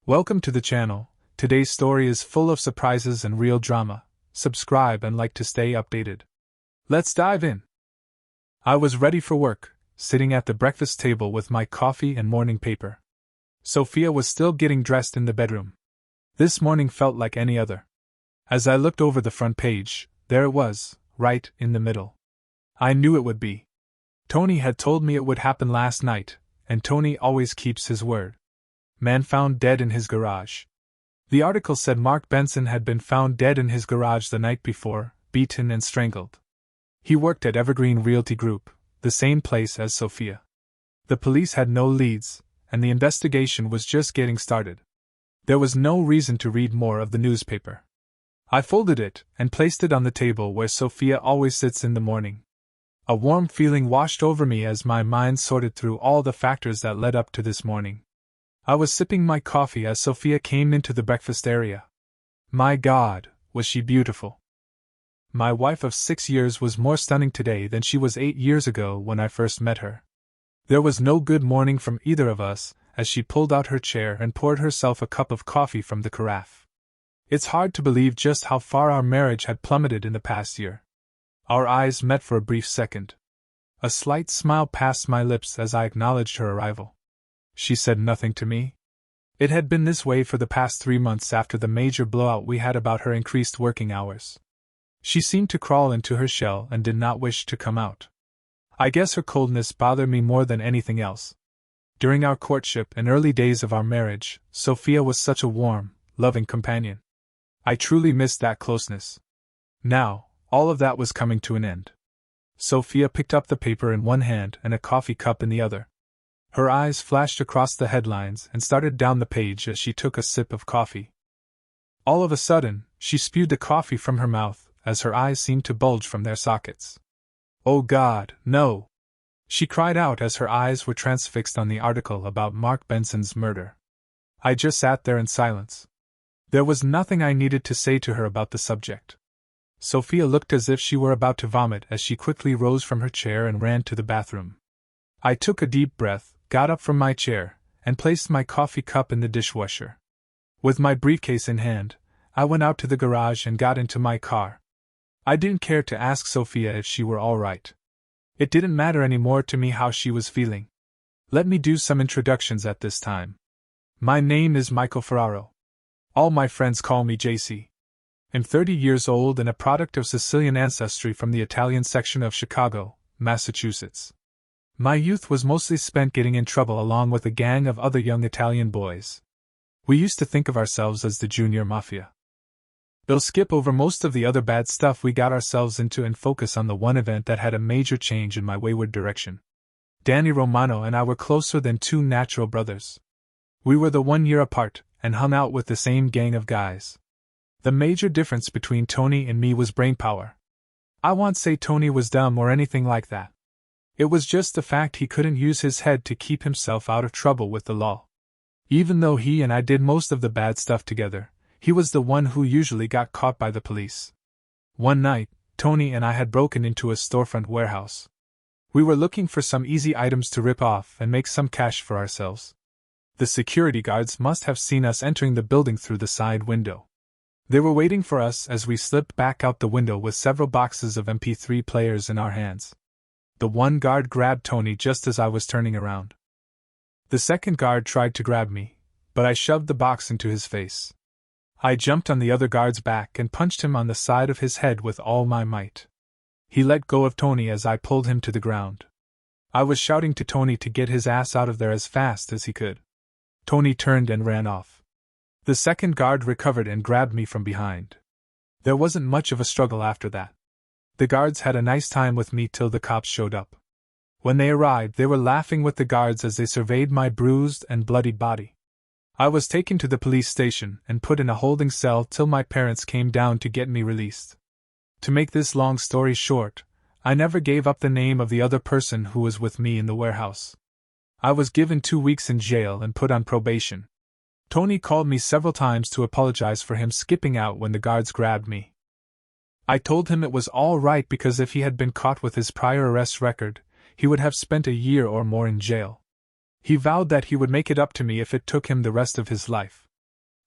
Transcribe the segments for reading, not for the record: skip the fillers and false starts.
Welcome to the channel. Today's story is full of surprises and real drama. Subscribe and like to stay updated. Let's dive in. I was ready for work, sitting at the breakfast table with my coffee and morning paper. Sophia was still getting dressed in the bedroom. This morning felt like any other. As I looked over the front page, there it was, right in the middle. I knew it would be. Tony had told me it would happen last night, and Tony always keeps his word. Man found dead in his garage. The article said Mark Benson had been found dead in his garage the night before, beaten and strangled. He worked at Evergreen Realty Group, the same place as Sophia. The police had no leads, and the investigation was just getting started. There was no reason to read more of the newspaper. I folded it and placed it on the table where Sophia always sits in the morning. A warm feeling washed over me as my mind sorted through all the factors that led up to this morning. I was sipping my coffee as Sophia came into the breakfast area. My God, was she beautiful! My wife of 6 years was more stunning today than she was 8 years ago when I first met her. There was no good morning from either of us as she pulled out her chair and poured herself a cup of coffee from the carafe. It's hard to believe just how far our marriage had plummeted in the past year. Our eyes met for a brief second. A slight smile passed my lips as I acknowledged her arrival. She said nothing to me. It had been this way for the past 3 months after the major blowout we had about her increased working hours. She seemed to crawl into her shell and did not wish to come out. I guess her coldness bothered me more than anything else. During our courtship and early days of our marriage, Sophia was such a warm, loving companion. I truly missed that closeness. Now, all of that was coming to an end. Sophia picked up the paper in one hand and a coffee cup in the other. Her eyes flashed across the headlines and started down the page as she took a sip of coffee. All of a sudden, she spewed the coffee from her mouth as her eyes seemed to bulge from their sockets. "Oh God, no!" she cried out as her eyes were transfixed on the article about Mark Benson's murder. I just sat there in silence. There was nothing I needed to say to her about the subject. Sophia looked as if she were about to vomit as she quickly rose from her chair and ran to the bathroom. I took a deep breath, got up from my chair, and placed my coffee cup in the dishwasher. With my briefcase in hand, I went out to the garage and got into my car. I didn't care to ask Sophia if she were all right. It didn't matter anymore to me how she was feeling. Let me do some introductions at this time. My name is Michael Ferraro. All my friends call me JC. I'm 30 years old and a product of Sicilian ancestry from the Italian section of Chicago, Massachusetts. My youth was mostly spent getting in trouble along with a gang of other young Italian boys. We used to think of ourselves as the junior mafia. We'll skip over most of the other bad stuff we got ourselves into and focus on the one event that had a major change in my wayward direction. Danny Romano and I were closer than two natural brothers. We were the 1 year apart and hung out with the same gang of guys. The major difference between Tony and me was brainpower. I won't say Tony was dumb or anything like that. It was just the fact he couldn't use his head to keep himself out of trouble with the law. Even though he and I did most of the bad stuff together, he was the one who usually got caught by the police. One night, Tony and I had broken into a storefront warehouse. We were looking for some easy items to rip off and make some cash for ourselves. The security guards must have seen us entering the building through the side window. They were waiting for us as we slipped back out the window with several boxes of MP3 players in our hands. The one guard grabbed Tony just as I was turning around. The second guard tried to grab me, but I shoved the box into his face. I jumped on the other guard's back and punched him on the side of his head with all my might. He let go of Tony as I pulled him to the ground. I was shouting to Tony to get his ass out of there as fast as he could. Tony turned and ran off. The second guard recovered and grabbed me from behind. There wasn't much of a struggle after that. The guards had a nice time with me till the cops showed up. When they arrived, they were laughing with the guards as they surveyed my bruised and bloodied body. I was taken to the police station and put in a holding cell till my parents came down to get me released. To make this long story short, I never gave up the name of the other person who was with me in the warehouse. I was given 2 weeks in jail and put on probation. Tony called me several times to apologize for him skipping out when the guards grabbed me. I told him it was all right because if he had been caught with his prior arrest record, he would have spent a year or more in jail. He vowed that he would make it up to me if it took him the rest of his life.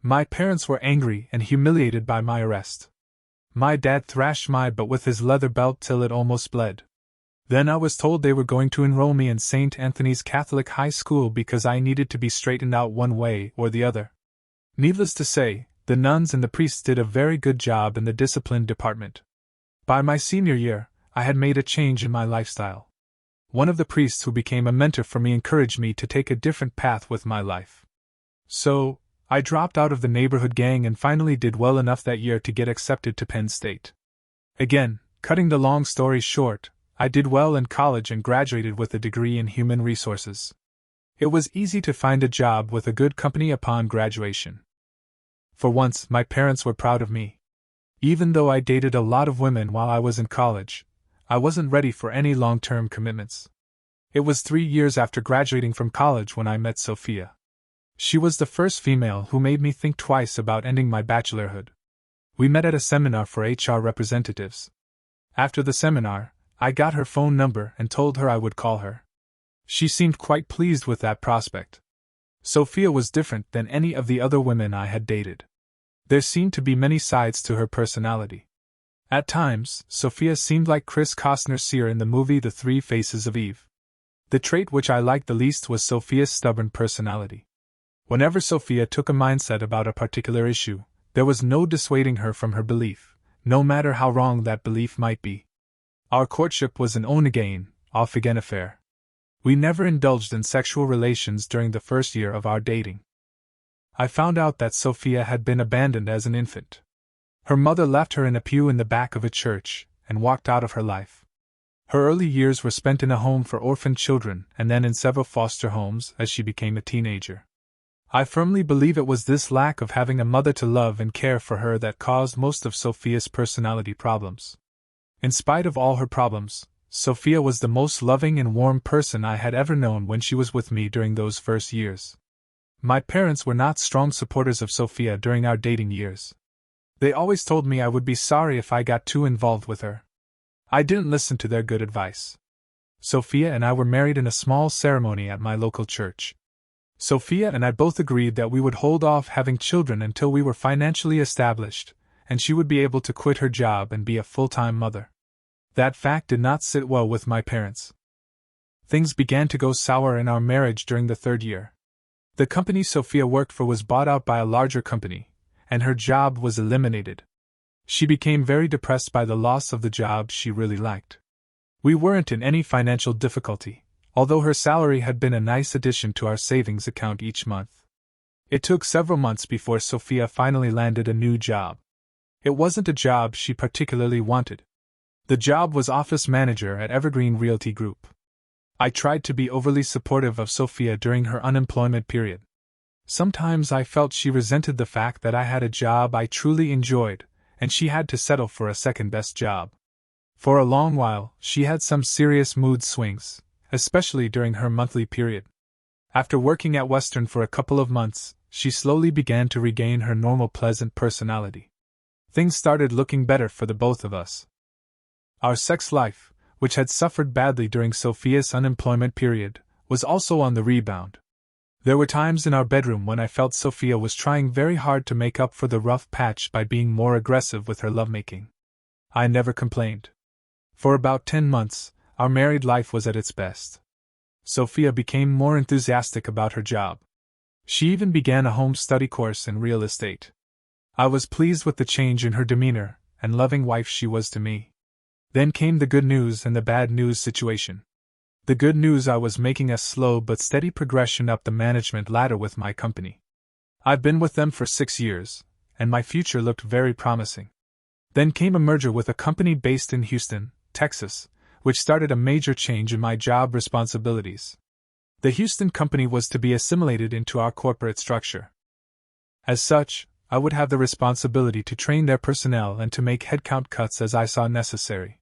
My parents were angry and humiliated by my arrest. My dad thrashed my butt with his leather belt till it almost bled. Then I was told they were going to enroll me in St. Anthony's Catholic High School because I needed to be straightened out one way or the other. Needless to say, the nuns and the priests did a very good job in the discipline department. By my senior year, I had made a change in my lifestyle. One of the priests who became a mentor for me encouraged me to take a different path with my life. So, I dropped out of the neighborhood gang and finally did well enough that year to get accepted to Penn State. Again, cutting the long story short, I did well in college and graduated with a degree in human resources. It was easy to find a job with a good company upon graduation. For once, my parents were proud of me. Even though I dated a lot of women while I was in college, I wasn't ready for any long-term commitments. It was 3 years after graduating from college when I met Sophia. She was the first female who made me think twice about ending my bachelorhood. We met at a seminar for HR representatives. After the seminar, I got her phone number and told her I would call her. She seemed quite pleased with that prospect. Sophia was different than any of the other women I had dated. There seemed to be many sides to her personality. At times, Sophia seemed like Chris Costner's Seer in the movie The Three Faces of Eve. The trait which I liked the least was Sophia's stubborn personality. Whenever Sophia took a mindset about a particular issue, there was no dissuading her from her belief, no matter how wrong that belief might be. Our courtship was an on-again, off-again affair. We never indulged in sexual relations during the first year of our dating. I found out that Sophia had been abandoned as an infant. Her mother left her in a pew in the back of a church and walked out of her life. Her early years were spent in a home for orphaned children and then in several foster homes as she became a teenager. I firmly believe it was this lack of having a mother to love and care for her that caused most of Sophia's personality problems. In spite of all her problems, Sophia was the most loving and warm person I had ever known when she was with me during those first years. My parents were not strong supporters of Sophia during our dating years. They always told me I would be sorry if I got too involved with her. I didn't listen to their good advice. Sophia and I were married in a small ceremony at my local church. Sophia and I both agreed that we would hold off having children until we were financially established, and she would be able to quit her job and be a full-time mother. That fact did not sit well with my parents. Things began to go sour in our marriage during the 3rd year. The company Sophia worked for was bought out by a larger company, and her job was eliminated. She became very depressed by the loss of the job she really liked. We weren't in any financial difficulty, although her salary had been a nice addition to our savings account each month. It took several months before Sophia finally landed a new job. It wasn't a job she particularly wanted. The job was office manager at Evergreen Realty Group. I tried to be overly supportive of Sophia during her unemployment period. Sometimes I felt she resented the fact that I had a job I truly enjoyed, and she had to settle for a second-best job. For a long while, she had some serious mood swings, especially during her monthly period. After working at Western for a couple of months, she slowly began to regain her normal pleasant personality. Things started looking better for the both of us. Our sex life, which had suffered badly during Sophia's unemployment period, was also on the rebound. There were times in our bedroom when I felt Sophia was trying very hard to make up for the rough patch by being more aggressive with her lovemaking. I never complained. For about 10 months, our married life was at its best. Sophia became more enthusiastic about her job. She even began a home study course in real estate. I was pleased with the change in her demeanor and loving wife she was to me. Then came the good news and the bad news situation. The good news: I was making a slow but steady progression up the management ladder with my company. I've been with them for 6 years, and my future looked very promising. Then came a merger with a company based in Houston, Texas, which started a major change in my job responsibilities. The Houston company was to be assimilated into our corporate structure. As such, I would have the responsibility to train their personnel and to make headcount cuts as I saw necessary.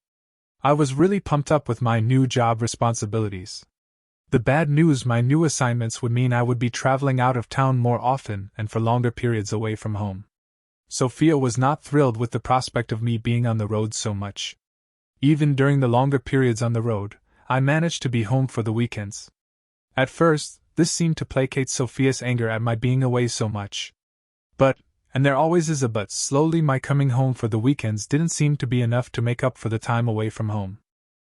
I was really pumped up with my new job responsibilities. The bad news: my new assignments would mean I would be traveling out of town more often and for longer periods away from home. Sophia was not thrilled with the prospect of me being on the road so much. Even during the longer periods on the road, I managed to be home for the weekends. At first, this seemed to placate Sophia's anger at my being away so much. But, and there always is a but, slowly my coming home for the weekends didn't seem to be enough to make up for the time away from home.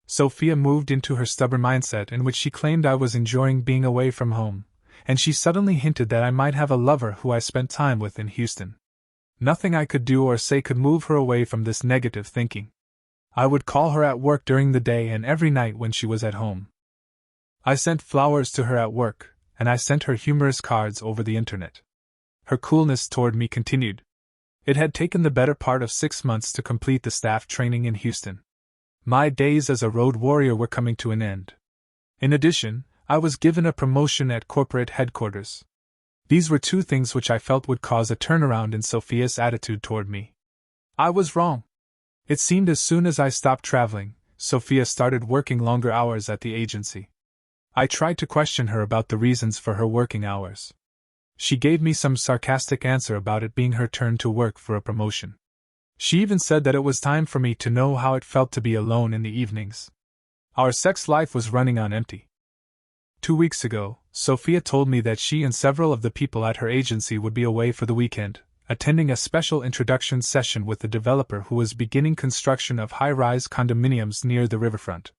Sophia moved into her stubborn mindset in which she claimed I was enjoying being away from home, and she suddenly hinted that I might have a lover who I spent time with in Houston. Nothing I could do or say could move her away from this negative thinking. I would call her at work during the day and every night when she was at home. I sent flowers to her at work, and I sent her humorous cards over the internet. Her coolness toward me continued. It had taken the better part of 6 months to complete the staff training in Houston. My days as a road warrior were coming to an end. In addition, I was given a promotion at corporate headquarters. These were two things which I felt would cause a turnaround in Sophia's attitude toward me. I was wrong. It seemed as soon as I stopped traveling, Sophia started working longer hours at the agency. I tried to question her about the reasons for her working hours. She gave me some sarcastic answer about it being her turn to work for a promotion. She even said that it was time for me to know how it felt to be alone in the evenings. Our sex life was running on empty. 2 weeks ago, Sophia told me that she and several of the people at her agency would be away for the weekend, attending a special introduction session with the developer who was beginning construction of high-rise condominiums near the riverfront.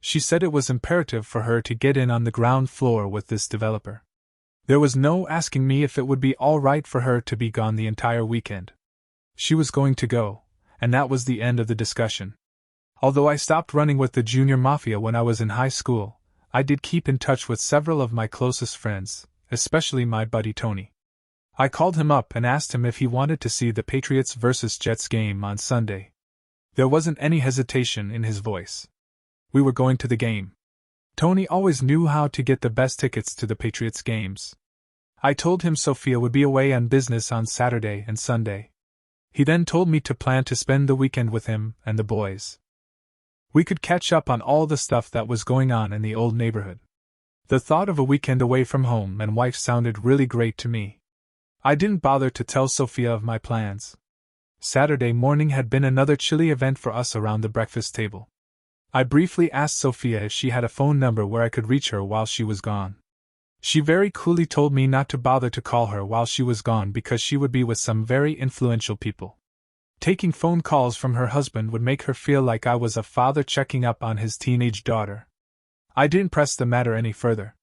She said it was imperative for her to get in on the ground floor with this developer. There was no asking me if it would be all right for her to be gone the entire weekend. She was going to go, and that was the end of the discussion. Although I stopped running with the junior mafia when I was in high school, I did keep in touch with several of my closest friends, especially my buddy Tony. I called him up and asked him if he wanted to see the Patriots vs. Jets game on Sunday. There wasn't any hesitation in his voice. We were going to the game. Tony always knew how to get the best tickets to the Patriots games. I told him Sophia would be away on business on Saturday and Sunday. He then told me to plan to spend the weekend with him and the boys. We could catch up on all the stuff that was going on in the old neighborhood. The thought of a weekend away from home and wife sounded really great to me. I didn't bother to tell Sophia of my plans. Saturday morning had been another chilly event for us around the breakfast table. I briefly asked Sophia if she had a phone number where I could reach her while she was gone. She very coolly told me not to bother to call her while she was gone because she would be with some very influential people. Taking phone calls from her husband would make her feel like I was a father checking up on his teenage daughter. I didn't press the matter any further.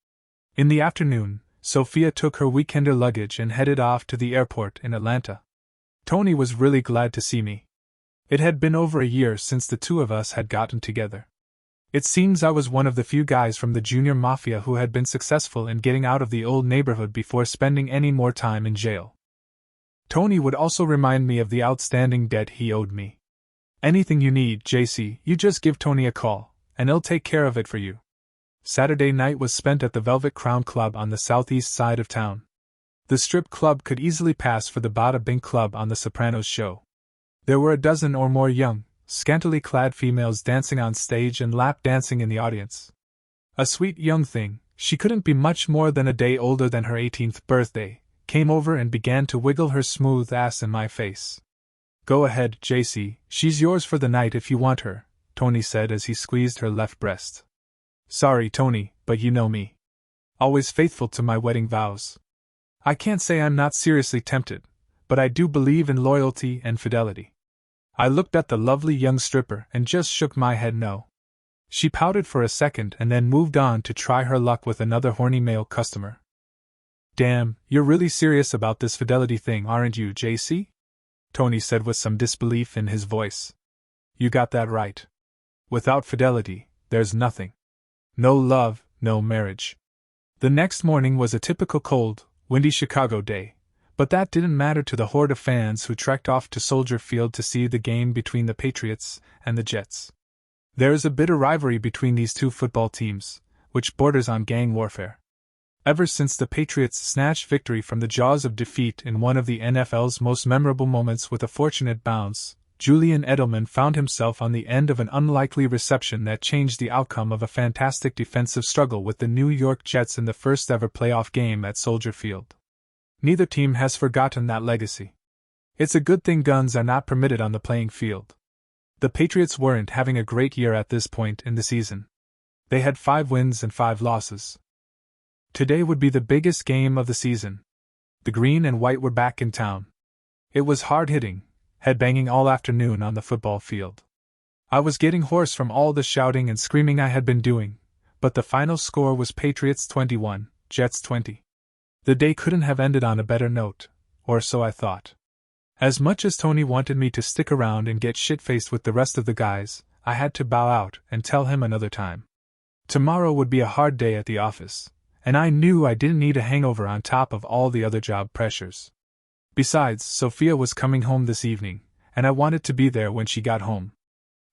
In the afternoon, Sophia took her weekender luggage and headed off to the airport in Atlanta. Tony was really glad to see me. It had been over a year since the two of us had gotten together. It seems I was one of the few guys from the junior mafia who had been successful in getting out of the old neighborhood before spending any more time in jail. Tony would also remind me of the outstanding debt he owed me. Anything you need, JC, you just give Tony a call, and he'll take care of it for you. Saturday night was spent at the Velvet Crown Club on the southeast side of town. The strip club could easily pass for the Bada Bing Club on The Sopranos show. There were a dozen or more young, scantily clad females dancing on stage and lap dancing in the audience. A sweet young thing, she couldn't be much more than a day older than her 18th birthday, came over and began to wiggle her smooth ass in my face. Go ahead, JC, she's yours for the night if you want her, Tony said as he squeezed her left breast. Sorry, Tony, but you know me. Always faithful to my wedding vows. I can't say I'm not seriously tempted, but I do believe in loyalty and fidelity. I looked at the lovely young stripper and just shook my head no. She pouted for a second and then moved on to try her luck with another horny male customer. Damn, you're really serious about this fidelity thing, aren't you, JC? Tony said with some disbelief in his voice. You got that right. Without fidelity, there's nothing. No love, no marriage. The next morning was a typical cold, windy Chicago day. But that didn't matter to the horde of fans who trekked off to Soldier Field to see the game between the Patriots and the Jets. There is a bitter rivalry between these two football teams, which borders on gang warfare. Ever since the Patriots snatched victory from the jaws of defeat in one of the NFL's most memorable moments with a fortunate bounce, Julian Edelman found himself on the end of an unlikely reception that changed the outcome of a fantastic defensive struggle with the New York Jets in the first-ever playoff game at Soldier Field. Neither team has forgotten that legacy. It's a good thing guns are not permitted on the playing field. The Patriots weren't having a great year at this point in the season. They had 5 wins and 5 losses. Today would be the biggest game of the season. The green and white were back in town. It was hard-hitting, head-banging all afternoon on the football field. I was getting hoarse from all the shouting and screaming I had been doing, but the final score was Patriots 21, Jets 20. The day couldn't have ended on a better note, or so I thought. As much as Tony wanted me to stick around and get shit-faced with the rest of the guys, I had to bow out and tell him another time. Tomorrow would be a hard day at the office, and I knew I didn't need a hangover on top of all the other job pressures. Besides, Sophia was coming home this evening, and I wanted to be there when she got home.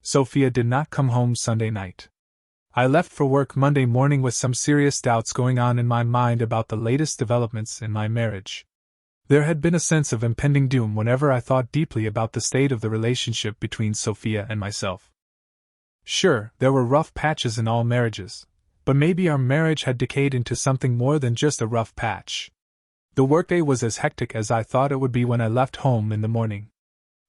Sophia did not come home Sunday night. I left for work Monday morning with some serious doubts going on in my mind about the latest developments in my marriage. There had been a sense of impending doom whenever I thought deeply about the state of the relationship between Sophia and myself. Sure, there were rough patches in all marriages, but maybe our marriage had decayed into something more than just a rough patch. The workday was as hectic as I thought it would be when I left home in the morning.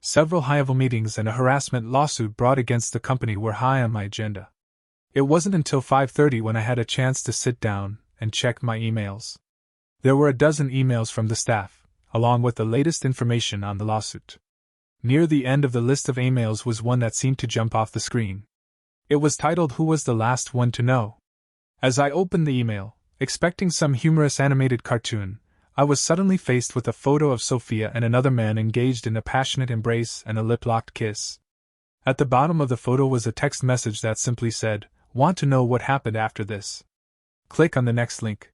Several high-level meetings and a harassment lawsuit brought against the company were high on my agenda. It wasn't until 5:30 when I had a chance to sit down and check my emails. There were a dozen emails from the staff, along with the latest information on the lawsuit. Near the end of the list of emails was one that seemed to jump off the screen. It was titled "Who Was the Last One to Know?" As I opened the email, expecting some humorous animated cartoon, I was suddenly faced with a photo of Sophia and another man engaged in a passionate embrace and a lip-locked kiss. At the bottom of the photo was a text message that simply said, "Want to know what happened after this? Click on the next link."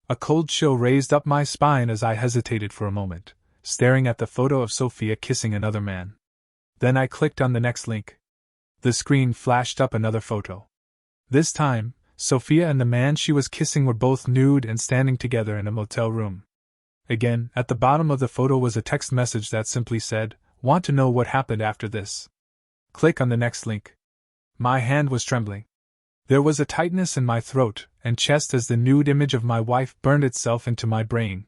A cold chill raised up my spine as I hesitated for a moment, staring at the photo of Sophia kissing another man. Then I clicked on the next link. The screen flashed up another photo. This time, Sophia and the man she was kissing were both nude and standing together in a motel room. Again, at the bottom of the photo was a text message that simply said, "Want to know what happened after this? Click on the next link." My hand was trembling. There was a tightness in my throat and chest as the nude image of my wife burned itself into my brain.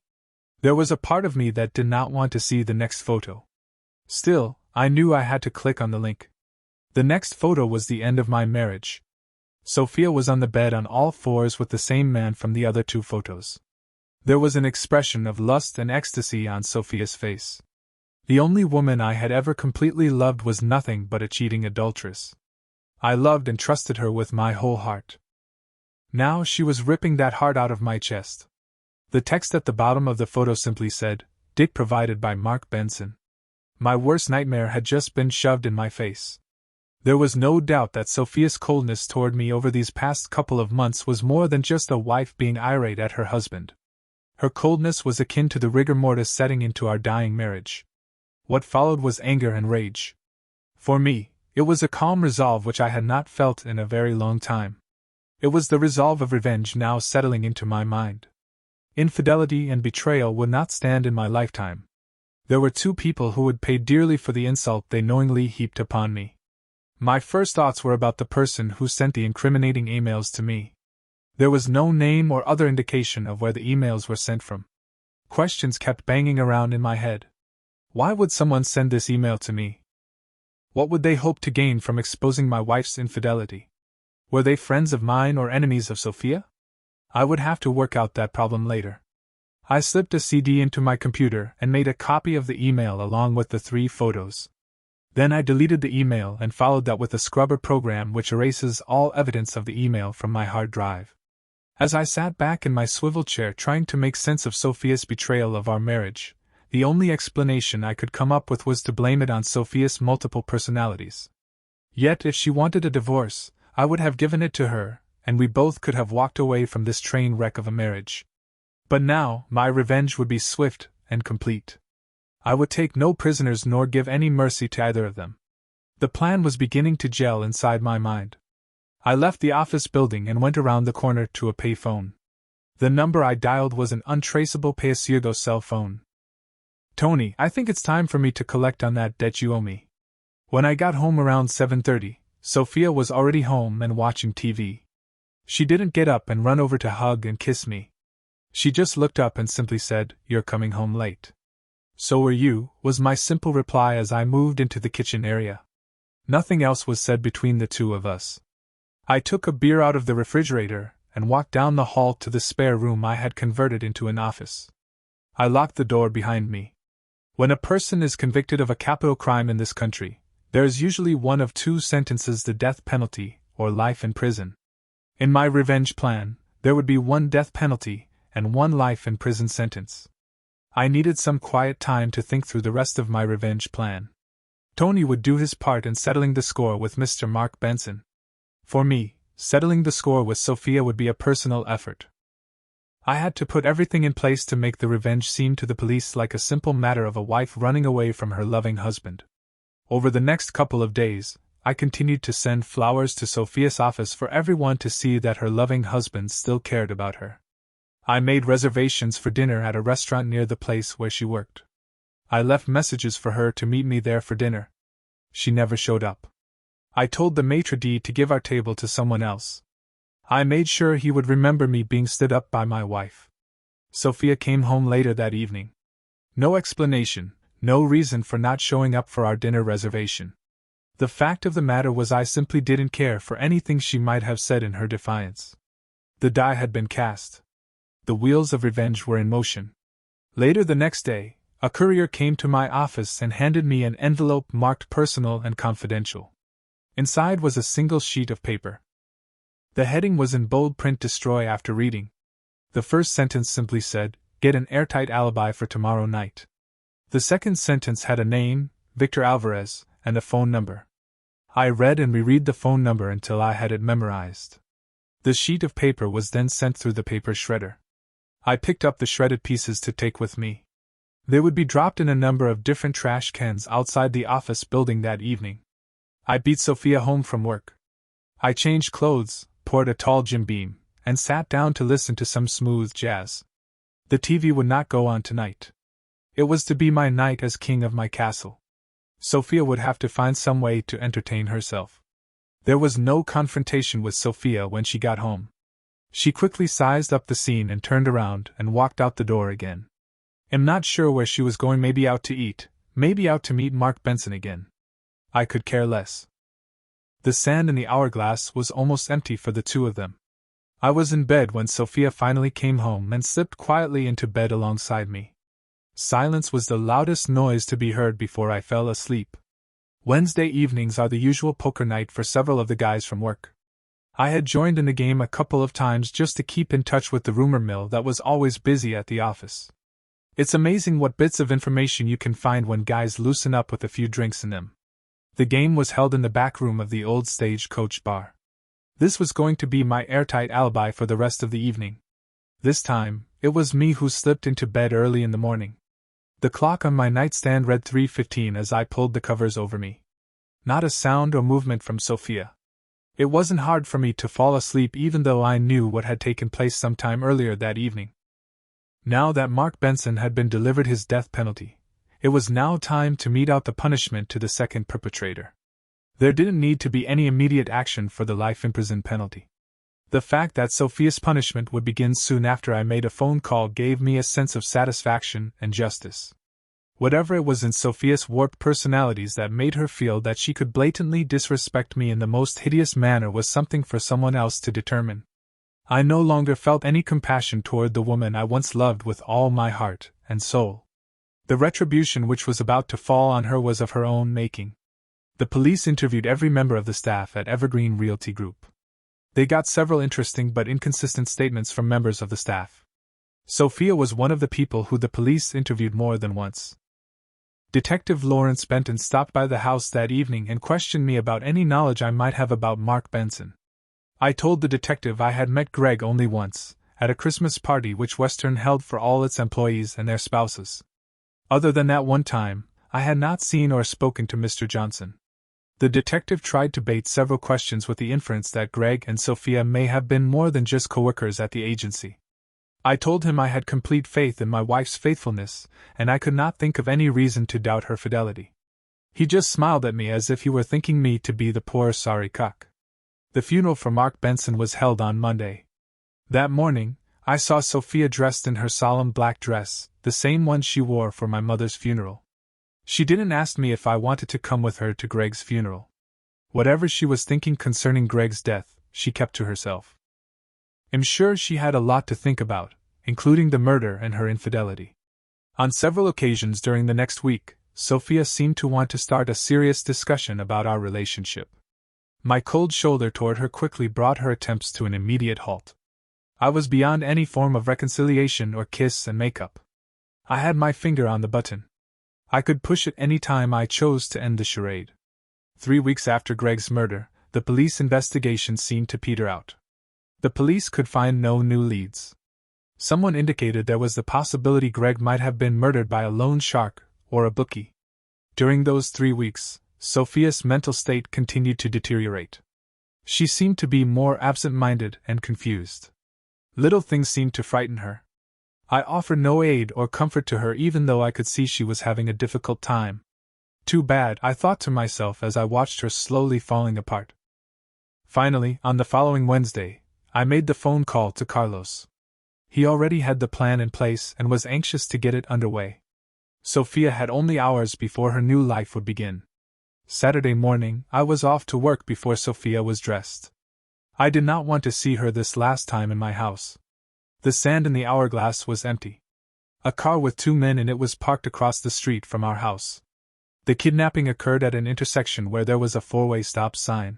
There was a part of me that did not want to see the next photo. Still, I knew I had to click on the link. The next photo was the end of my marriage. Sophia was on the bed on all fours with the same man from the other two photos. There was an expression of lust and ecstasy on Sophia's face. The only woman I had ever completely loved was nothing but a cheating adulteress. I loved and trusted her with my whole heart. Now she was ripping that heart out of my chest. The text at the bottom of the photo simply said, "Dick provided by Mark Benson." My worst nightmare had just been shoved in my face. There was no doubt that Sophia's coldness toward me over these past couple of months was more than just a wife being irate at her husband. Her coldness was akin to the rigor mortis setting into our dying marriage. What followed was anger and rage. For me, it was a calm resolve which I had not felt in a very long time. It was the resolve of revenge now settling into my mind. Infidelity and betrayal would not stand in my lifetime. There were two people who would pay dearly for the insult they knowingly heaped upon me. My first thoughts were about the person who sent the incriminating emails to me. There was no name or other indication of where the emails were sent from. Questions kept banging around in my head. Why would someone send this email to me? What would they hope to gain from exposing my wife's infidelity? Were they friends of mine or enemies of Sophia? I would have to work out that problem later. I slipped a CD into my computer and made a copy of the email along with the 3 photos. Then I deleted the email and followed that with a scrubber program which erases all evidence of the email from my hard drive. As I sat back in my swivel chair trying to make sense of Sophia's betrayal of our marriage, the only explanation I could come up with was to blame it on Sophia's multiple personalities. Yet if she wanted a divorce, I would have given it to her, and we both could have walked away from this train wreck of a marriage. But now, my revenge would be swift and complete. I would take no prisoners nor give any mercy to either of them. The plan was beginning to gel inside my mind. I left the office building and went around the corner to a payphone. The number I dialed was an untraceable pay-as-you-go cell phone. "Tony, I think it's time for me to collect on that debt you owe me." When I got home around 7:30, Sophia was already home and watching TV. She didn't get up and run over to hug and kiss me. She just looked up and simply said, "You're coming home late." "So are you," was my simple reply as I moved into the kitchen area. Nothing else was said between the two of us. I took a beer out of the refrigerator and walked down the hall to the spare room I had converted into an office. I locked the door behind me. When a person is convicted of a capital crime in this country, there is usually one of two sentences: the death penalty or life in prison. In my revenge plan, there would be one death penalty and one life in prison sentence. I needed some quiet time to think through the rest of my revenge plan. Tony would do his part in settling the score with Mr. Mark Benson. For me, settling the score with Sophia would be a personal effort. I had to put everything in place to make the revenge seem to the police like a simple matter of a wife running away from her loving husband. Over the next couple of days, I continued to send flowers to Sophia's office for everyone to see that her loving husband still cared about her. I made reservations for dinner at a restaurant near the place where she worked. I left messages for her to meet me there for dinner. She never showed up. I told the maitre d' to give our table to someone else. I made sure he would remember me being stood up by my wife. Sophia came home later that evening. No explanation, no reason for not showing up for our dinner reservation. The fact of the matter was I simply didn't care for anything she might have said in her defiance. The die had been cast. The wheels of revenge were in motion. Later the next day, a courier came to my office and handed me an envelope marked personal and confidential. Inside was a single sheet of paper. The heading was in bold print: destroy after reading. The first sentence simply said, get an airtight alibi for tomorrow night. The second sentence had a name, Victor Alvarez, and a phone number. I read and reread the phone number until I had it memorized. The sheet of paper was then sent through the paper shredder. I picked up the shredded pieces to take with me. They would be dropped in a number of different trash cans outside the office building that evening. I beat Sophia home from work. I changed clothes, poured a tall Jim Beam, and sat down to listen to some smooth jazz. The TV would not go on tonight. It was to be my night as king of my castle. Sophia would have to find some way to entertain herself. There was no confrontation with Sophia when she got home. She quickly sized up the scene and turned around and walked out the door again. I'm not sure where she was going, maybe out to eat, maybe out to meet Mark Benson again. I could care less. The sand in the hourglass was almost empty for the two of them. I was in bed when Sophia finally came home and slipped quietly into bed alongside me. Silence was the loudest noise to be heard before I fell asleep. Wednesday evenings are the usual poker night for several of the guys from work. I had joined in the game a couple of times just to keep in touch with the rumor mill that was always busy at the office. It's amazing what bits of information you can find when guys loosen up with a few drinks in them. The game was held in the back room of the old Stagecoach bar. This was going to be my airtight alibi for the rest of the evening. This time, it was me who slipped into bed early in the morning. The clock on my nightstand read 3:15 as I pulled the covers over me. Not a sound or movement from Sophia. It wasn't hard for me to fall asleep even though I knew what had taken place some time earlier that evening. Now that Mark Benson had been delivered his death penalty, it was now time to mete out the punishment to the second perpetrator. There didn't need to be any immediate action for the life in prison penalty. The fact that Sophia's punishment would begin soon after I made a phone call gave me a sense of satisfaction and justice. Whatever it was in Sophia's warped personalities that made her feel that she could blatantly disrespect me in the most hideous manner was something for someone else to determine. I no longer felt any compassion toward the woman I once loved with all my heart and soul. The retribution which was about to fall on her was of her own making. The police interviewed every member of the staff at Evergreen Realty Group. They got several interesting but inconsistent statements from members of the staff. Sophia was one of the people who the police interviewed more than once. Detective Lawrence Benton stopped by the house that evening and questioned me about any knowledge I might have about Mark Benson. I told the detective I had met Greg only once, at a Christmas party which Western held for all its employees and their spouses. Other than that one time, I had not seen or spoken to Mr. Johnson. The detective tried to bait several questions with the inference that Greg and Sophia may have been more than just co-workers at the agency. I told him I had complete faith in my wife's faithfulness, and I could not think of any reason to doubt her fidelity. He just smiled at me as if he were thinking me to be the poor sorry cuck. The funeral for Mark Benson was held on Monday. That morning, I saw Sophia dressed in her solemn black dress, the same one she wore for my mother's funeral. She didn't ask me if I wanted to come with her to Greg's funeral. Whatever she was thinking concerning Greg's death, she kept to herself. I'm sure she had a lot to think about, including the murder and her infidelity. On several occasions during the next week, Sophia seemed to want to start a serious discussion about our relationship. My cold shoulder toward her quickly brought her attempts to an immediate halt. I was beyond any form of reconciliation or kiss and makeup. I had my finger on the button. I could push it any time I chose to end the charade. 3 weeks after Greg's murder, the police investigation seemed to peter out. The police could find no new leads. Someone indicated there was the possibility Greg might have been murdered by a loan shark or a bookie. During those 3 weeks, Sophia's mental state continued to deteriorate. She seemed to be more absent-minded and confused. Little things seemed to frighten her. I offered no aid or comfort to her even though I could see she was having a difficult time. Too bad, I thought to myself as I watched her slowly falling apart. Finally, on the following Wednesday, I made the phone call to Carlos. He already had the plan in place and was anxious to get it underway. Sophia had only hours before her new life would begin. Saturday morning, I was off to work before Sophia was dressed. I did not want to see her this last time in my house. The sand in the hourglass was empty. A car with 2 men in it was parked across the street from our house. The kidnapping occurred at an intersection where there was a 4-way stop sign.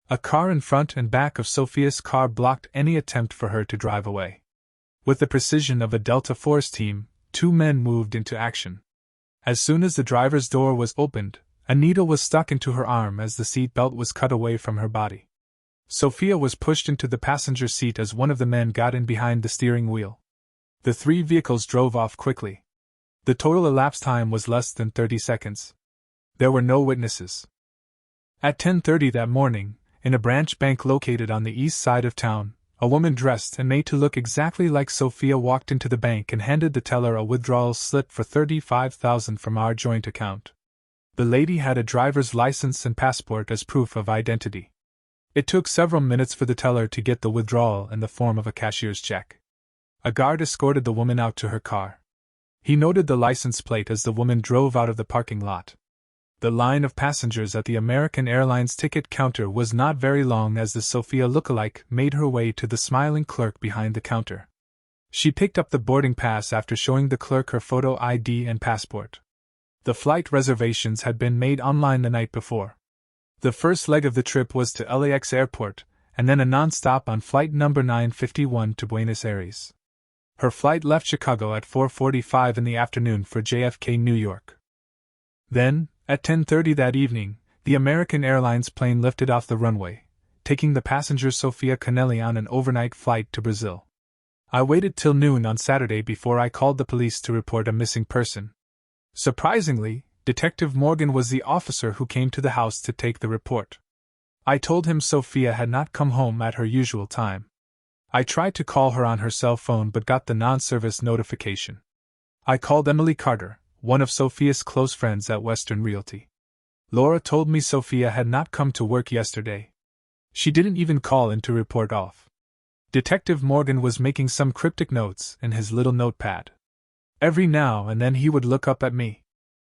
A car in front and back of Sophia's car blocked any attempt for her to drive away. With the precision of a Delta Force team, 2 men moved into action. As soon as the driver's door was opened, a needle was stuck into her arm as the seat belt was cut away from her body. Sophia was pushed into the passenger seat as one of the men got in behind the steering wheel. The 3 vehicles drove off quickly. The total elapsed time was less than 30 seconds. There were no witnesses. At 10:30 that morning, in a branch bank located on the east side of town, a woman dressed and made to look exactly like Sophia walked into the bank and handed the teller a withdrawal slip for $35,000 from our joint account. The lady had a driver's license and passport as proof of identity. It took several minutes for the teller to get the withdrawal in the form of a cashier's check. A guard escorted the woman out to her car. He noted the license plate as the woman drove out of the parking lot. The line of passengers at the American Airlines ticket counter was not very long as the Sophia lookalike made her way to the smiling clerk behind the counter. She picked up the boarding pass after showing the clerk her photo ID and passport. The flight reservations had been made online the night before. The first leg of the trip was to LAX Airport, and then a non-stop on flight number 951 to Buenos Aires. Her flight left Chicago at 4:45 in the afternoon for JFK, New York. Then, at 10:30 that evening, the American Airlines plane lifted off the runway, taking the passenger Sophia Canelli on an overnight flight to Brazil. I waited till noon on Saturday before I called the police to report a missing person. Surprisingly, Detective Morgan was the officer who came to the house to take the report. I told him Sophia had not come home at her usual time. I tried to call her on her cell phone but got the non-service notification. I called Emily Carter, one of Sophia's close friends at Western Realty. Laura told me Sophia had not come to work yesterday. She didn't even call in to report off. Detective Morgan was making some cryptic notes in his little notepad. Every now and then he would look up at me.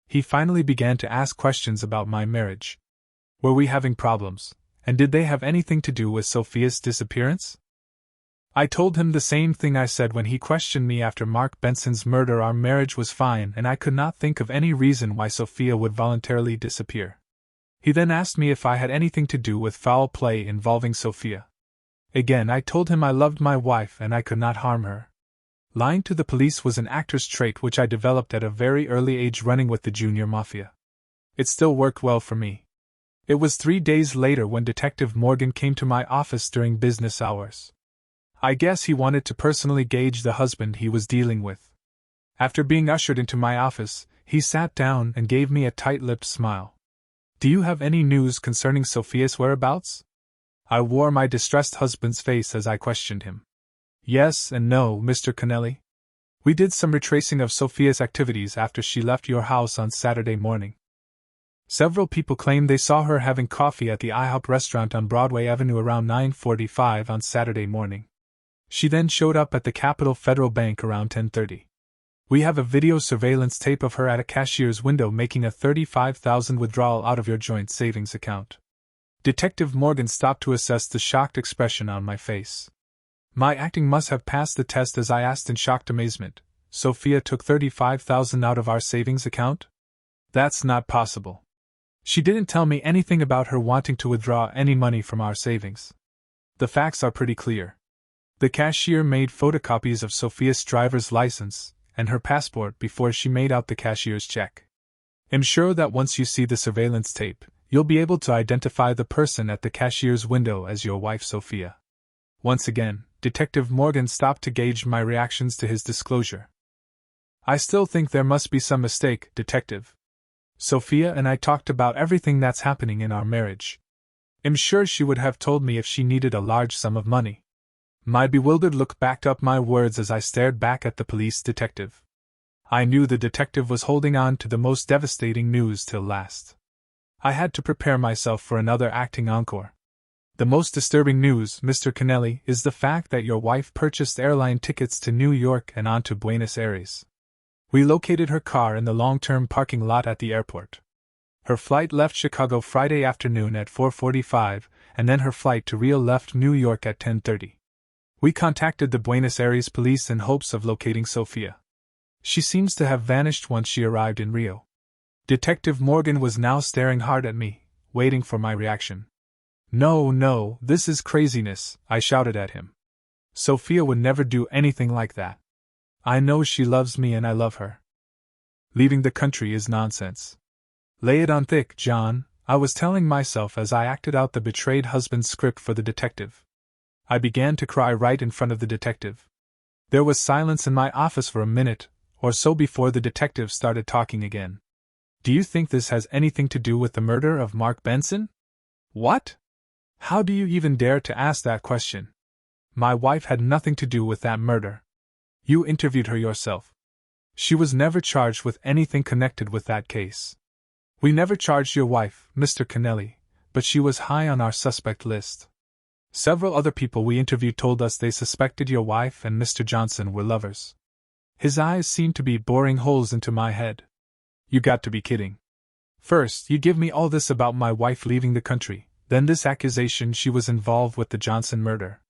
He finally began to ask questions about my marriage. Were we having problems, and did they have anything to do with Sophia's disappearance? I told him the same thing I said when he questioned me after Mark Benson's murder. Our marriage was fine and I could not think of any reason why Sophia would voluntarily disappear. He then asked me if I had anything to do with foul play involving Sophia. Again I told him I loved my wife and I could not harm her. Lying to the police was an actor's trait which I developed at a very early age running with the junior mafia. It still worked well for me. It was 3 days later when Detective Morgan came to my office during business hours. I guess he wanted to personally gauge the husband he was dealing with. After being ushered into my office, he sat down and gave me a tight-lipped smile. "Do you have any news concerning Sophia's whereabouts?" I wore my distressed husband's face as I questioned him. "Yes and no, Mr. Canelli. We did some retracing of Sophia's activities after she left your house on Saturday morning. Several people claim they saw her having coffee at the IHOP restaurant on Broadway Avenue around 9:45 on Saturday morning. She then showed up at the Capital Federal Bank around 10:30. We have a video surveillance tape of her at a cashier's window making a $35,000 withdrawal out of your joint savings account." Detective Morgan stopped to assess the shocked expression on my face. My acting must have passed the test as I asked in shocked amazement, Sophia took 35,000 out of our savings account? That's not possible. She didn't tell me anything about her wanting to withdraw any money from our savings. The facts are pretty clear. The cashier made photocopies of Sophia's driver's license and her passport before she made out the cashier's check. I'm sure that once you see the surveillance tape, you'll be able to identify the person at the cashier's window as your wife Sophia. Once again, Detective Morgan stopped to gauge my reactions to his disclosure. I still think there must be some mistake, Detective. Sophia and I talked about everything that's happening in our marriage. I'm sure she would have told me if she needed a large sum of money. My bewildered look backed up my words as I stared back at the police detective. I knew the detective was holding on to the most devastating news till last. I had to prepare myself for another acting encore. The most disturbing news, Mr. Kennelly, is the fact that your wife purchased airline tickets to New York and on to Buenos Aires. We located her car in the long-term parking lot at the airport. Her flight left Chicago Friday afternoon at 4:45, and then her flight to Rio left New York at 10:30. We contacted the Buenos Aires police in hopes of locating Sophia. She seems to have vanished once she arrived in Rio. Detective Morgan was now staring hard at me, waiting for my reaction. No, this is craziness, I shouted at him. Sophia would never do anything like that. I know she loves me and I love her. Leaving the country is nonsense. Lay it on thick, John, I was telling myself as I acted out the betrayed husband's script for the detective. I began to cry right in front of the detective. There was silence in my office for a minute or so before the detective started talking again. Do you think this has anything to do with the murder of Mark Benson? What? How do you even dare to ask that question? My wife had nothing to do with that murder. You interviewed her yourself. She was never charged with anything connected with that case. We never charged your wife, Mr. Kennelly, but she was high on our suspect list. Several other people we interviewed told us they suspected your wife and Mr. Johnson were lovers. His eyes seemed to be boring holes into my head. You got to be kidding. First, you give me all this about my wife leaving the country, then this accusation she was involved with the Johnson murder.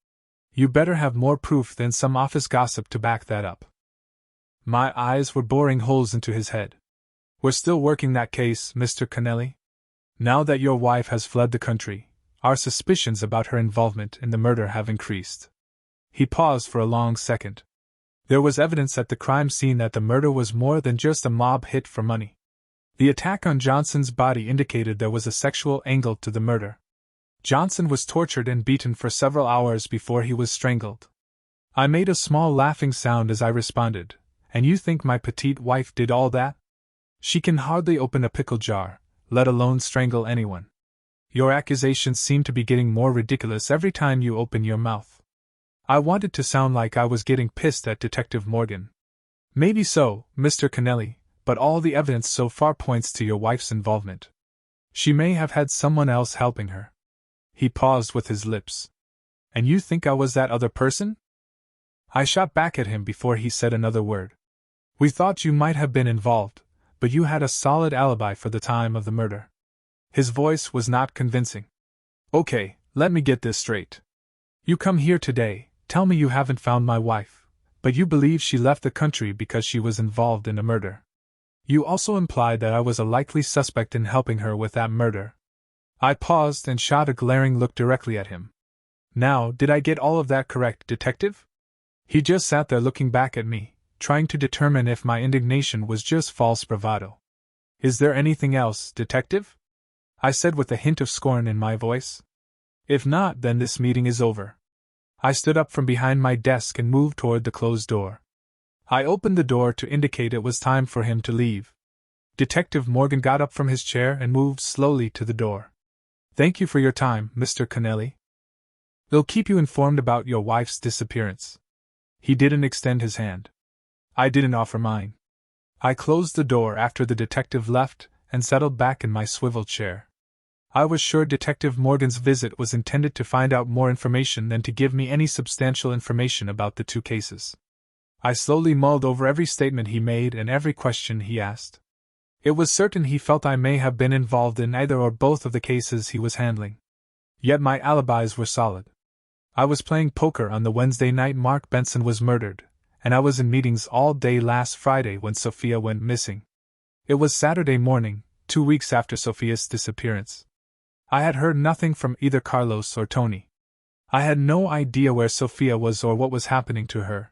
You better have more proof than some office gossip to back that up. My eyes were boring holes into his head. We're still working that case, Mr. Kennelly. Now that your wife has fled the country, our suspicions about her involvement in the murder have increased. He paused for a long second. There was evidence at the crime scene that the murder was more than just a mob hit for money. The attack on Johnson's body indicated there was a sexual angle to the murder. Johnson was tortured and beaten for several hours before he was strangled. I made a small laughing sound as I responded, and you think my petite wife did all that? She can hardly open a pickle jar, let alone strangle anyone. Your accusations seem to be getting more ridiculous every time you open your mouth. I wanted to sound like I was getting pissed at Detective Morgan. Maybe so, Mr. Kennelly, but all the evidence so far points to your wife's involvement. She may have had someone else helping her. He paused with his lips. And you think I was that other person? I shot back at him before he said another word. We thought you might have been involved, but you had a solid alibi for the time of the murder. His voice was not convincing. Okay, let me get this straight. You come here today, tell me you haven't found my wife, but you believe she left the country because she was involved in a murder. You also implied that I was a likely suspect in helping her with that murder. I paused and shot a glaring look directly at him. Now, did I get all of that correct, Detective? He just sat there looking back at me, trying to determine if my indignation was just false bravado. Is there anything else, Detective? I said with a hint of scorn in my voice. If not, then this meeting is over. I stood up from behind my desk and moved toward the closed door. I opened the door to indicate it was time for him to leave. Detective Morgan got up from his chair and moved slowly to the door. Thank you for your time, Mr. Kennelly. We'll keep you informed about your wife's disappearance. He didn't extend his hand. I didn't offer mine. I closed the door after the detective left and settled back in my swivel chair. I was sure Detective Morgan's visit was intended to find out more information than to give me any substantial information about the two cases. I slowly mulled over every statement he made and every question he asked. It was certain he felt I may have been involved in either or both of the cases he was handling. Yet my alibis were solid. I was playing poker on the Wednesday night Mark Benson was murdered, and I was in meetings all day last Friday when Sophia went missing. It was Saturday morning, 2 weeks after Sophia's disappearance. I had heard nothing from either Carlos or Tony. I had no idea where Sophia was or what was happening to her.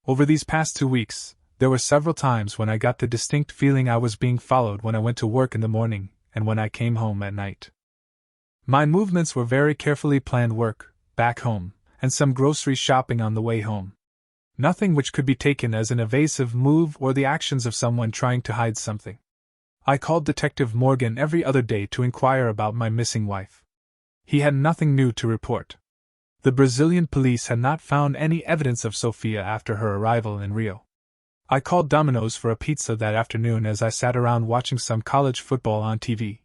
Over these past 2 weeks, there were several times when I got the distinct feeling I was being followed when I went to work in the morning and when I came home at night. My movements were very carefully planned: work, back home, and some grocery shopping on the way home. Nothing which could be taken as an evasive move or the actions of someone trying to hide something. I called Detective Morgan every other day to inquire about my missing wife. He had nothing new to report. The Brazilian police had not found any evidence of Sophia after her arrival in Rio. I called Domino's for a pizza that afternoon as I sat around watching some college football on TV.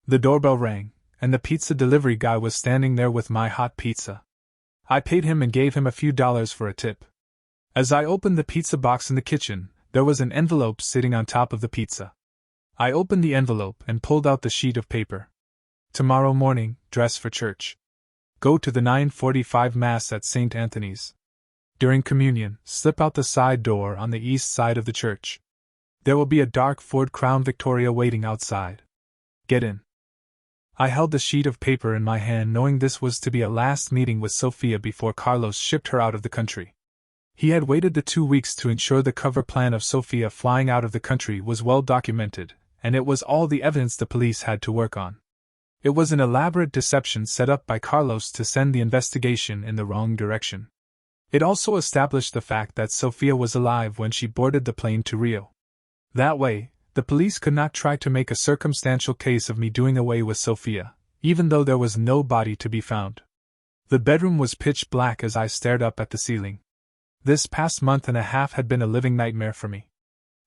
The doorbell rang, and the pizza delivery guy was standing there with my hot pizza. I paid him and gave him a few dollars for a tip. As I opened the pizza box in the kitchen, there was an envelope sitting on top of the pizza. I opened the envelope and pulled out the sheet of paper. Tomorrow morning, dress for church. Go to the 9:45 Mass at St. Anthony's. During communion, slip out the side door on the east side of the church. There will be a dark Ford Crown Victoria waiting outside. Get in. I held the sheet of paper in my hand, knowing this was to be a last meeting with Sophia before Carlos shipped her out of the country. He had waited the 2 weeks to ensure the cover plan of Sophia flying out of the country was well documented, and it was all the evidence the police had to work on. It was an elaborate deception set up by Carlos to send the investigation in the wrong direction. It also established the fact that Sophia was alive when she boarded the plane to Rio. That way, the police could not try to make a circumstantial case of me doing away with Sophia, even though there was no body to be found. The bedroom was pitch black as I stared up at the ceiling. This past month and a half had been a living nightmare for me.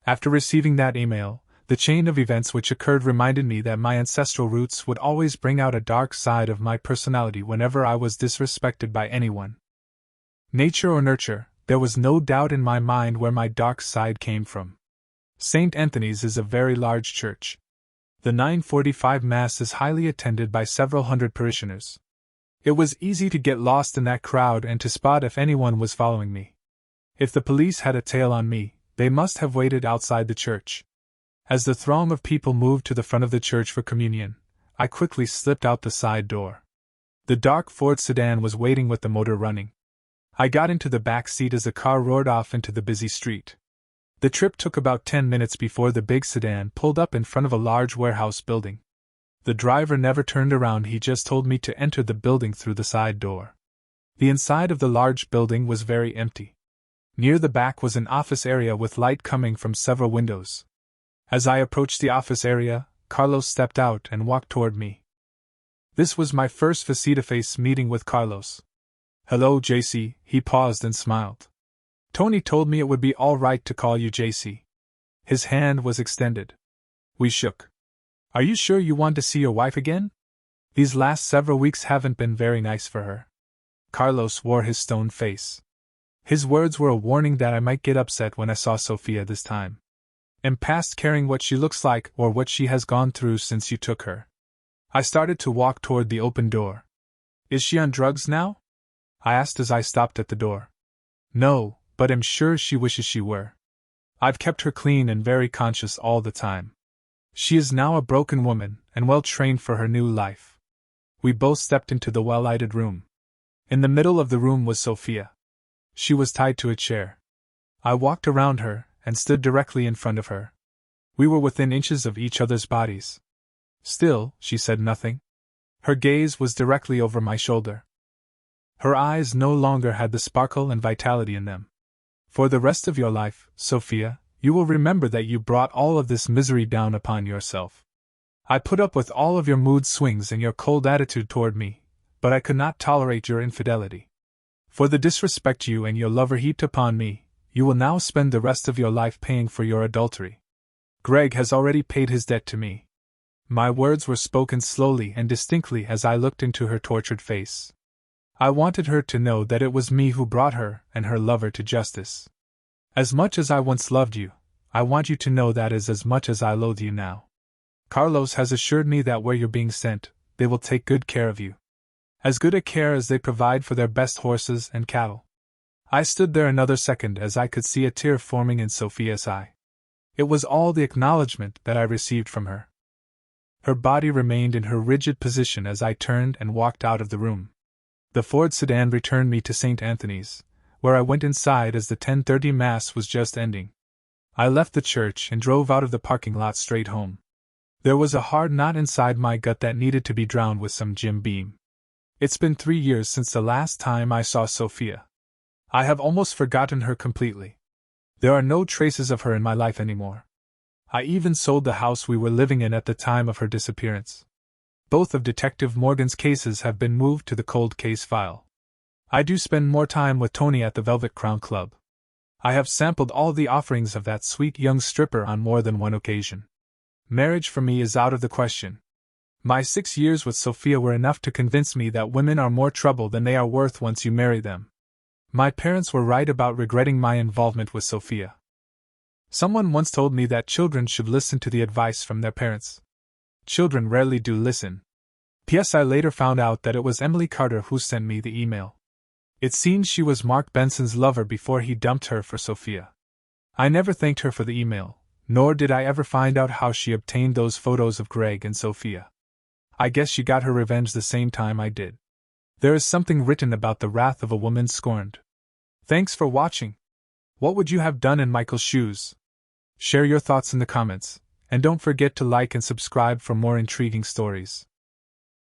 After receiving that email, the chain of events which occurred reminded me that my ancestral roots would always bring out a dark side of my personality whenever I was disrespected by anyone. Nature or nurture, there was no doubt in my mind where my dark side came from. St. Anthony's is a very large church. The 9:45 Mass is highly attended by several hundred parishioners. It was easy to get lost in that crowd and to spot if anyone was following me. If the police had a tail on me, they must have waited outside the church. As the throng of people moved to the front of the church for communion, I quickly slipped out the side door. The dark Ford sedan was waiting with the motor running. I got into the back seat as the car roared off into the busy street. The trip took about 10 minutes before the big sedan pulled up in front of a large warehouse building. The driver never turned around, he just told me to enter the building through the side door. The inside of the large building was very empty. Near the back was an office area with light coming from several windows. As I approached the office area, Carlos stepped out and walked toward me. This was my first face-to-face meeting with Carlos. "Hello, JC," he paused and smiled. "Tony told me it would be all right to call you JC." His hand was extended. We shook. "Are you sure you want to see your wife again? These last several weeks haven't been very nice for her." Carlos wore his stone face. His words were a warning that I might get upset when I saw Sophia this time. "I'm past caring what she looks like or what she has gone through since you took her." I started to walk toward the open door. "Is she on drugs now?" I asked as I stopped at the door. "No, but I'm sure she wishes she were. I've kept her clean and very conscious all the time. She is now a broken woman and well trained for her new life." We both stepped into the well-lighted room. In the middle of the room was Sophia. She was tied to a chair. I walked around her and stood directly in front of her. We were within inches of each other's bodies. Still, she said nothing. Her gaze was directly over my shoulder. Her eyes no longer had the sparkle and vitality in them. "For the rest of your life, Sophia, you will remember that you brought all of this misery down upon yourself. I put up with all of your mood swings and your cold attitude toward me, but I could not tolerate your infidelity. For the disrespect you and your lover heaped upon me, you will now spend the rest of your life paying for your adultery. Greg has already paid his debt to me." My words were spoken slowly and distinctly as I looked into her tortured face. I wanted her to know that it was me who brought her and her lover to justice. "As much as I once loved you, I want you to know that is as much as I loathe you now. Carlos has assured me that where you're being sent, they will take good care of you. As good a care as they provide for their best horses and cattle. I stood there another second as I could see a tear forming in Sophia's eye. It was all the acknowledgement that I received from her. Her body remained in her rigid position as I turned and walked out of the room. The Ford sedan returned me to St. Anthony's, where I went inside as the 10:30 Mass was just ending. I left the church and drove out of the parking lot straight home. There was a hard knot inside my gut that needed to be drowned with some Jim Beam. It's been 3 years since the last time I saw Sophia. I have almost forgotten her completely. There are no traces of her in my life anymore. I even sold the house we were living in at the time of her disappearance. Both of Detective Morgan's cases have been moved to the cold case file. I do spend more time with Tony at the Velvet Crown Club. I have sampled all the offerings of that sweet young stripper on more than one occasion. Marriage for me is out of the question. My 6 years with Sophia were enough to convince me that women are more trouble than they are worth once you marry them. My parents were right about regretting my involvement with Sophia. Someone once told me that children should listen to the advice from their parents. Children rarely do listen. P.S. I later found out that it was Emily Carter who sent me the email. It seems she was Mark Benson's lover before he dumped her for Sophia. I never thanked her for the email, nor did I ever find out how she obtained those photos of Greg and Sophia. I guess she got her revenge the same time I did. There is something written about the wrath of a woman scorned. Thanks for watching. What would you have done in Michael's shoes? Share your thoughts in the comments, and don't forget to like and subscribe for more intriguing stories.